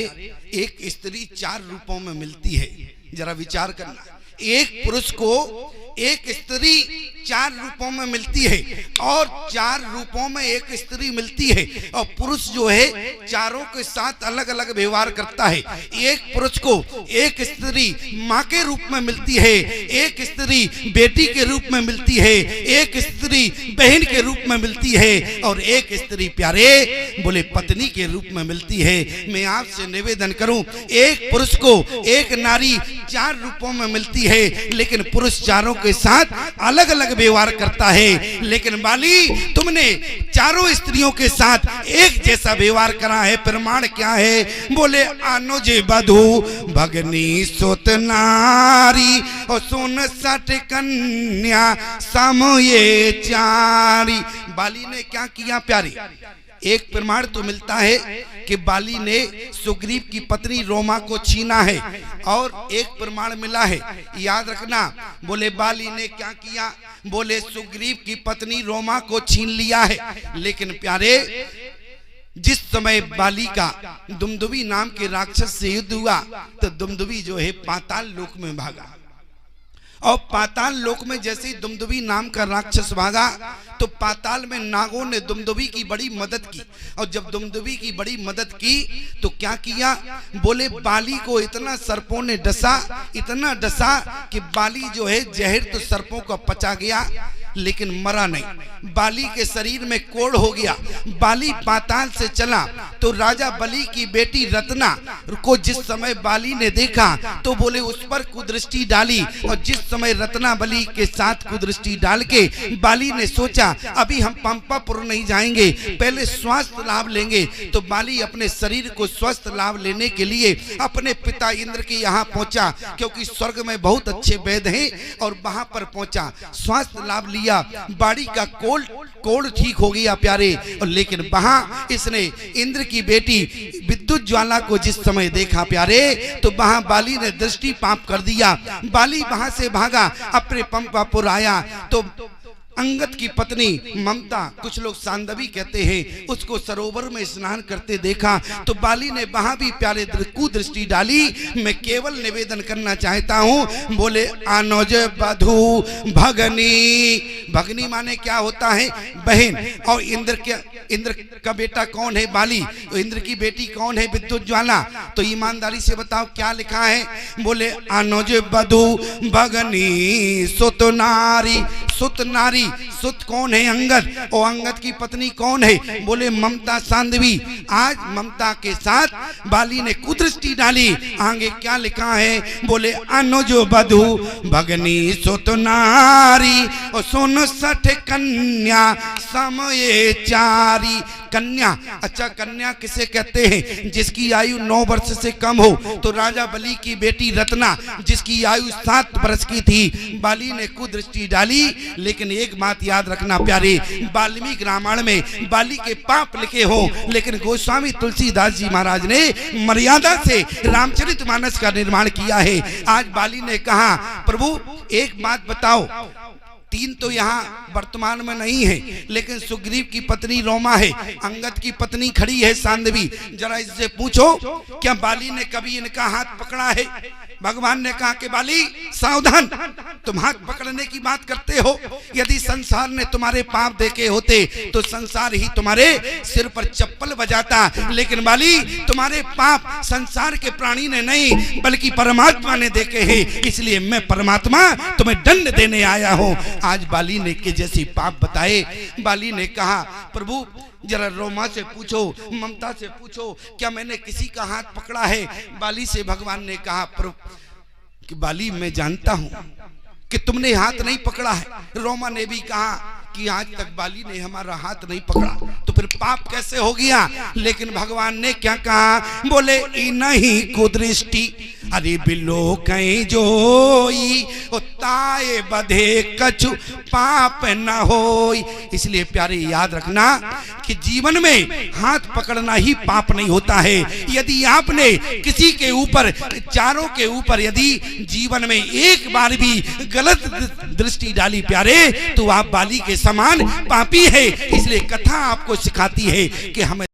एक स्त्री 4 रूपों में मिलती है। जरा विचार करना, एक पुरुष को एक स्त्री 4 रूपों में मिलती है और 4 रूपों में एक स्त्री मिलती है और पुरुष जो है चारों के साथ अलग अलग व्यवहार करता है। एक पुरुष को एक स्त्री माँ के रूप में मिलती है, एक स्त्री बेटी के रूप में मिलती है, एक स्त्री बहन के रूप में मिलती है और एक स्त्री प्यारे बोले पत्नी के रूप में मिलती है। मैं आपसे निवेदन करूं, एक पुरुष को एक नारी 4 रूपों में मिलती है, लेकिन पुरुष चारों के साथ अलग अलग व्यवहार करता है। लेकिन बाली तुमने चारों स्त्रियों के साथ एक जैसा व्यवहार करा है, प्रमाण क्या है? बोले अनुज बधू भगनी सुत नारी और सुन 60 कन्या समये चारी। बाली ने क्या किया प्यारी? एक प्रमाण तो मिलता है कि बाली ने सुग्रीव की पत्नी रोमा को छीना है और एक प्रमाण मिला है, याद रखना। बोले बाली ने क्या किया? बोले सुग्रीव की पत्नी रोमा को छीन लिया है। लेकिन प्यारे जिस समय बाली का दुमदुभी नाम के राक्षस से युद्ध हुआ तो दुमदुभी जो है पाताल लोक में भागा और पाताल लोक में जैसे ही दुमदुभी नाम का राक्षस भागा तो पाताल में नागों ने दुमदुभी की बड़ी मदद की और जब दुमदुभी की बड़ी मदद की तो क्या किया? बोले बाली को इतना सर्पों ने डसा, इतना डसा कि बाली जो है जहर तो सर्पों का पचा गया लेकिन मरा नहीं। बाली के शरीर में कोढ़ हो गया। बाली पाताल से चला तो राजा बलि की बेटी रत्ना को जिस समय बाली ने देखा तो बोले उस पर कुदृष्टि डाली और जिस समय रत्ना बलि के साथ कुदृष्टि डाल के बाली ने सोचा अभी हम पंपापुर नहीं जाएंगे, पहले स्वास्थ्य लाभ लेंगे। तो बाली अपने शरीर को स्वस्थ लाभ लेने के लिए अपने पिता इंद्र के यहाँ पहुंचा, क्योंकि स्वर्ग में बहुत अच्छे वैद्य हैं और वहां पर पहुंचा, स्वास्थ्य लाभ लिया, बाड़ी का कोढ़ ठीक हो गया प्यारे। और लेकिन वहां इसने इंद्र की बेटी विद्युत ज्वाला को जिस समय देखा प्यारे तो वहां बाली ने दृष्टि पाप कर दिया। बाली वहां से भागा, अपने पंपापुर आया तो अंगद की पत्नी ममता, कुछ लोग सांदवी कहते हैं, उसको सरोवर में स्नान करते देखा तो बाली ने वहां भी प्यारे कुदृष्टि डाली। मैं केवल निवेदन करना चाहता हूं, बोले अनुज बधू भगनी। भगनी माने क्या होता है? बहन। और इंद्र का बेटा कौन है? बाली। तो इंद्र की बेटी कौन है? विद्युत ज्वाला। तो ईमानदारी से बताओ क्या लिखा है? बोले अनुज बधू भगनी सुत नारी। सुत नारी, सुत कौन है? अंगद। और अंगद की पत्नी कौन है? बोले ममता सांदवी। आज ममता के साथ बाली ने कुदृष्टि डाली। आगे क्या लिखा है? बोले अनुज बधू भगनी सुत नारी और सुन 60 कन्या समये चारी। कन्या, अच्छा कन्या किसे कहते हैं? जिसकी आयु 9 वर्ष से कम हो। तो राजा बलि की बेटी रत्ना जिसकी आयु 7 वर्ष की थी, बाली ने कुदृष्टि डाली। लेकिन एक बात याद रखना प्यारे, वाल्मीकि रामायण में बाली के पाप लिखे हो, लेकिन गोस्वामी तुलसीदास जी महाराज ने मर्यादा से रामचरितमानस का निर्माण किया है। आज बाली ने कहा प्रभु एक बात बताओ, 3 तो यहाँ वर्तमान में नहीं है, लेकिन सुग्रीव की पत्नी रोमा है, अंगद की पत्नी खड़ी है सांदवी, जरा इससे पूछो क्या बाली ने कभी इनका हाथ पकड़ा है? भगवान ने कहा कि बाली सावधान, तुम हाथ पकड़ने की बात करते हो। यदि संसार ने तुम्हारे पाप देखे होते तो संसार ही तुम्हारे सिर पर चप्पल बजाता, लेकिन बाली तुम्हारे पाप संसार के प्राणी ने नहीं बल्कि परमात्मा ने देखे हैं, इसलिए मैं परमात्मा तुम्हें दंड देने आया हूँ। आज बाली ने के जैसी पाप बताए। बाली ने कहा प्रभु जरा रोमा से पूछो, ममता से पूछो क्या मैंने किसी का हाथ पकड़ा है? बाली से भगवान ने कहा कि बाली मैं जानता हूं कि तुमने हाथ नहीं पकड़ा है। रोमा ने भी कहा कि आज तक बाली ने हमारा हाथ नहीं पकड़ा, तो फिर पाप कैसे हो गया? लेकिन भगवान ने क्या कहा? बोले नहीं कुदृष्टि अरे बिलो कहीं जोई ताए बधे कछु पाप न होई। इसलिए प्यारे याद रखना कि जीवन में हाथ पकड़ना ही पाप नहीं होता है। यदि आपने किसी के ऊपर, चारों के ऊपर यदि जीवन में एक बार भी गलत दृष्टि डाली प्यारे तो आप बाली के समान पापी है। इसलिए कथा आपको सिखाती है कि हमें